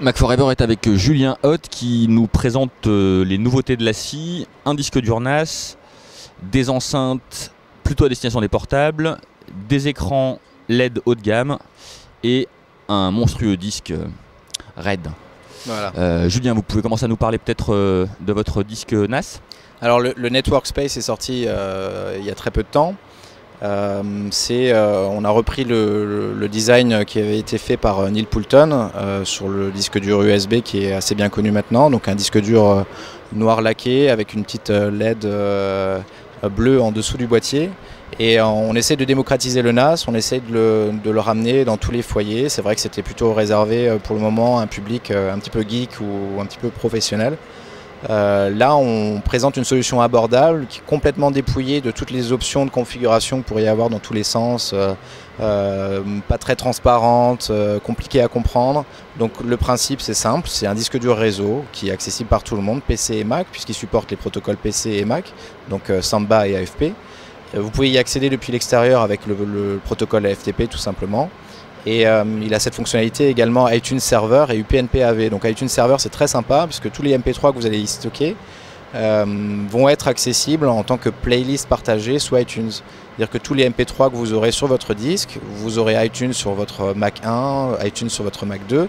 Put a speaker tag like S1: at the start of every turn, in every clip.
S1: Mac Forever est avec Julien Hoth qui nous présente les nouveautés de la scie, un disque dur NAS, des enceintes plutôt à destination des portables, des écrans LED haut de gamme et un monstrueux disque RAID.
S2: Voilà.
S1: Julien, vous pouvez commencer à nous parler peut-être de votre disque NAS?
S2: Alors le Network Space est sorti il y a très peu de temps. On a repris le design qui avait été fait par Neil Poulton sur le disque dur USB qui est assez bien connu maintenant. Donc un disque dur noir laqué avec une petite LED bleue en dessous du boîtier. Et on essaie de démocratiser le NAS, on essaie de le ramener dans tous les foyers. C'est vrai que c'était plutôt réservé pour le moment à un public un petit peu geek ou un petit peu professionnel. Là, on présente une solution abordable qui est complètement dépouillée de toutes les options de configuration qu'il pourrait y avoir dans tous les sens, pas très transparente, compliquée à comprendre. Donc le principe c'est simple, c'est un disque dur réseau qui est accessible par tout le monde, PC et Mac, puisqu'il supporte les protocoles PC et Mac, donc Samba et AFP. Vous pouvez y accéder depuis l'extérieur avec le protocole AFTP tout simplement. Et il a cette fonctionnalité également iTunes Server et UPnP AV. Donc iTunes Server c'est très sympa puisque tous les MP3 que vous allez y stocker vont être accessibles en tant que playlist partagée sous iTunes. C'est-à-dire que tous les MP3 que vous aurez sur votre disque, vous aurez iTunes sur votre Mac 1, iTunes sur votre Mac 2.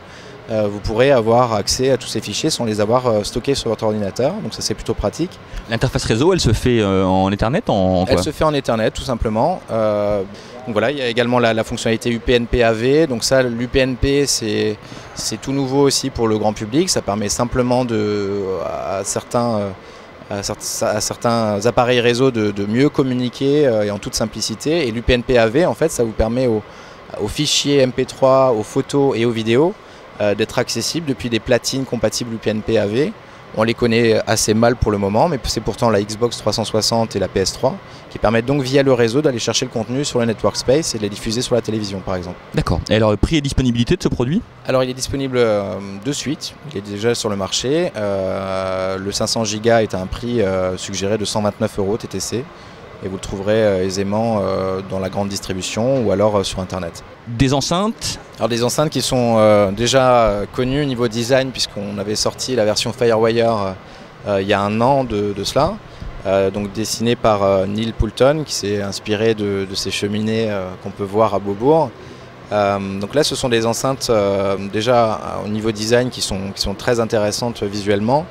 S2: Vous pourrez avoir accès à tous ces fichiers sans les avoir stockés sur votre ordinateur, donc ça c'est plutôt pratique.
S1: L'interface réseau, elle se fait en Ethernet, en quoi?
S2: Elle se fait en Ethernet tout simplement. Donc voilà, il y a également la fonctionnalité UPnP AV. Donc ça, l'UPnP, c'est tout nouveau aussi pour le grand public. Ça permet simplement à certains appareils réseau de mieux communiquer et en toute simplicité. Et l'UPnP AV, en fait, ça vous permet aux fichiers MP3, aux photos et aux vidéos d'être accessibles depuis des platines compatibles UPnP AV. On les connaît assez mal pour le moment, mais c'est pourtant la Xbox 360 et la PS3 qui permettent donc via le réseau d'aller chercher le contenu sur le Network Space et de les diffuser sur la télévision par exemple.
S1: D'accord. Et alors, prix et disponibilité de ce produit?
S2: Alors il est disponible de suite, il est déjà sur le marché. Le 500 Go est à un prix suggéré de 129 € TTC. Et vous le trouverez aisément dans la grande distribution ou alors sur internet.
S1: Des enceintes?
S2: Alors des enceintes qui sont déjà connues au niveau design puisqu'on avait sorti la version Firewire il y a un an de cela. Donc dessinée par Neil Poulton qui s'est inspiré de ces cheminées qu'on peut voir à Beaubourg. Donc là ce sont des enceintes déjà au niveau design qui sont très intéressantes visuellement.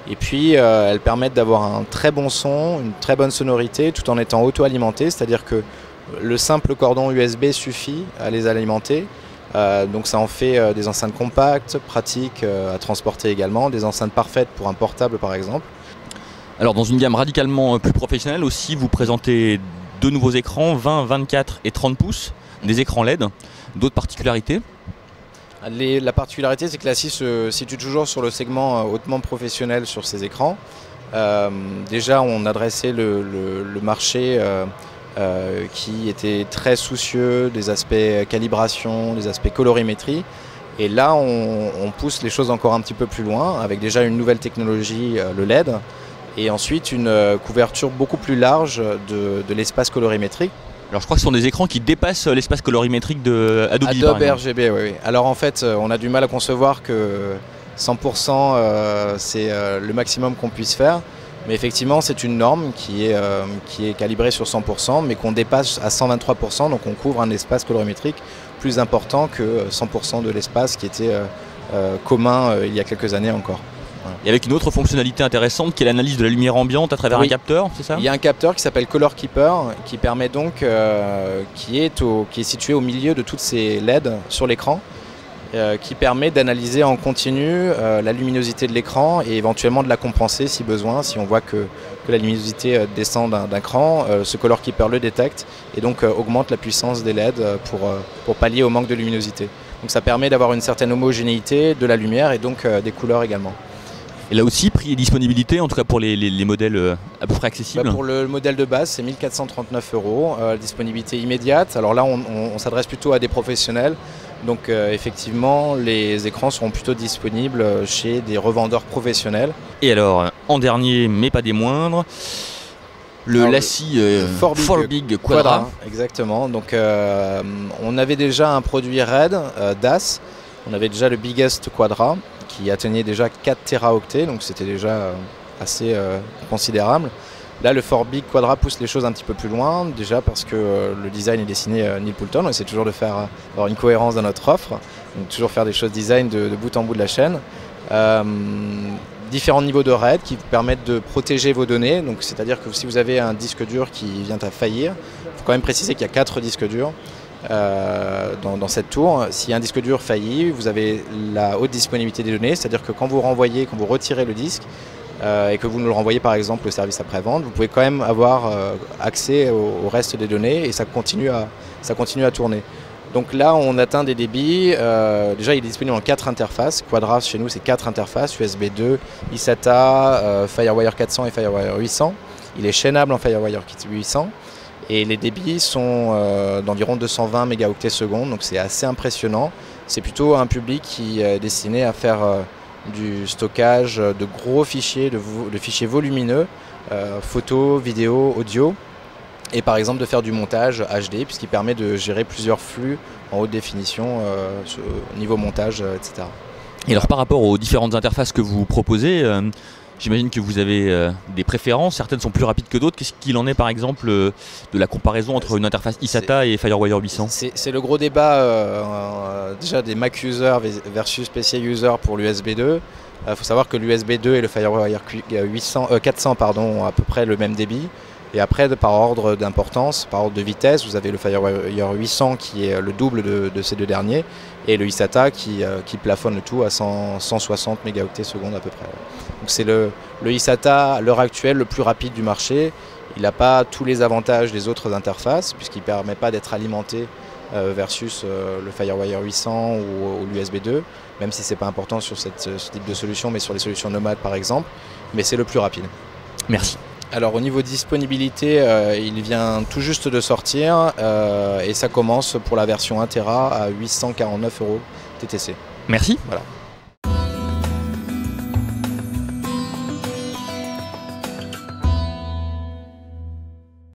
S2: Et puis elles permettent d'avoir un très bon son, une très bonne sonorité tout en étant auto-alimentées, c'est-à-dire que le simple cordon USB suffit à les alimenter. Donc ça en fait des enceintes compactes, pratiques à transporter également, des enceintes parfaites pour un portable par exemple.
S1: Alors dans une gamme radicalement plus professionnelle aussi, vous présentez deux nouveaux écrans, 20, 24 et 30 pouces, des écrans LED, d'autres particularités?
S2: La particularité, c'est que la scie se situe toujours sur le segment hautement professionnel sur ces écrans. Déjà, on adressait le marché qui était très soucieux des aspects calibration, des aspects colorimétrie. Et là, on pousse les choses encore un petit peu plus loin, avec déjà une nouvelle technologie, le LED, et ensuite une couverture beaucoup plus large de l'espace colorimétrique.
S1: Alors je crois que ce sont des écrans qui dépassent l'espace colorimétrique de Adobe
S2: RGB, oui. Alors en fait, on a du mal à concevoir que 100% c'est le maximum qu'on puisse faire. Mais effectivement, c'est une norme qui est calibrée sur 100%, mais qu'on dépasse à 123%. Donc on couvre un espace colorimétrique plus important que 100% de l'espace qui était commun il y a quelques années encore.
S1: Voilà. Et avec une autre fonctionnalité intéressante qui est l'analyse de la lumière ambiante à travers un capteur, c'est ça?
S2: Il y a un capteur qui s'appelle Color Keeper qui permet donc, qui est situé au milieu de toutes ces LED sur l'écran, qui permet d'analyser en continu la luminosité de l'écran et éventuellement de la compenser si besoin, si on voit que la luminosité descend d'un cran, ce Color Keeper le détecte et donc augmente la puissance des LED pour pallier au manque de luminosité. Donc ça permet d'avoir une certaine homogénéité de la lumière et donc des couleurs également.
S1: Et là aussi, prix et disponibilité, en tout cas pour les modèles à peu près accessibles?
S2: Pour le modèle de base, c'est 1439 €, disponibilité immédiate. Alors là, on s'adresse plutôt à des professionnels. Donc effectivement, les écrans seront plutôt disponibles chez des revendeurs professionnels.
S1: Et alors, en dernier, mais pas des moindres, la scie Forbig Quadra.
S2: Exactement. Donc on avait déjà un produit RAID, DAS, On avait déjà le Biggest Quadra qui atteignait déjà 4 Teraoctets, donc c'était déjà assez considérable. Là, le Fort Big Quadra pousse les choses un petit peu plus loin, déjà parce que le design est dessiné Neil Poulton. On essaie toujours de avoir une cohérence dans notre offre, donc toujours faire des choses design de bout en bout de la chaîne. Différents niveaux de RAID qui vous permettent de protéger vos données, donc c'est-à-dire que si vous avez un disque dur qui vient à faillir, il faut quand même préciser qu'il y a 4 disques durs dans cette tour. Si un disque dur faillit, vous avez la haute disponibilité des données, c'est-à-dire que quand vous retirez le disque, et que vous nous le renvoyez par exemple au service après-vente, vous pouvez quand même avoir accès au reste des données et ça continue à tourner. Donc là on atteint des débits, déjà il est disponible en 4 interfaces, Quadra chez nous c'est 4 interfaces, USB 2, eSATA, FireWire 400 et FireWire 800. Il est chaînable en FireWire 800 et les débits sont d'environ 220 mégaoctets secondes, donc c'est assez impressionnant. C'est plutôt un public qui est destiné à faire du stockage de gros fichiers, de fichiers volumineux, photos, vidéos, audio, et par exemple de faire du montage HD, puisqu'il permet de gérer plusieurs flux en haute définition, niveau montage, etc.
S1: Et alors par rapport aux différentes interfaces que vous proposez, j'imagine que vous avez des préférences, certaines sont plus rapides que d'autres. Qu'est-ce qu'il en est par exemple de la comparaison entre une interface eSATA et FireWire 800? C'est
S2: le gros débat déjà des Mac users versus PC users pour l'USB 2. Il faut savoir que l'USB 2 et le FireWire 400 ont à peu près le même débit. Et après, par ordre d'importance, par ordre de vitesse, vous avez le FireWire 800 qui est le double de ces deux derniers et le eSATA qui plafonne le tout à 160 mégaoctets secondes à peu près. Donc c'est le eSATA à l'heure actuelle le plus rapide du marché. Il n'a pas tous les avantages des autres interfaces puisqu'il ne permet pas d'être alimenté versus le FireWire 800 ou l'USB 2, même si ce n'est pas important sur ce type de solution, mais sur les solutions nomades par exemple. Mais c'est le plus rapide.
S1: Merci.
S2: Alors au niveau disponibilité, il vient tout juste de sortir et ça commence pour la version 1 Tera à 849 € TTC.
S1: Merci.
S2: Voilà.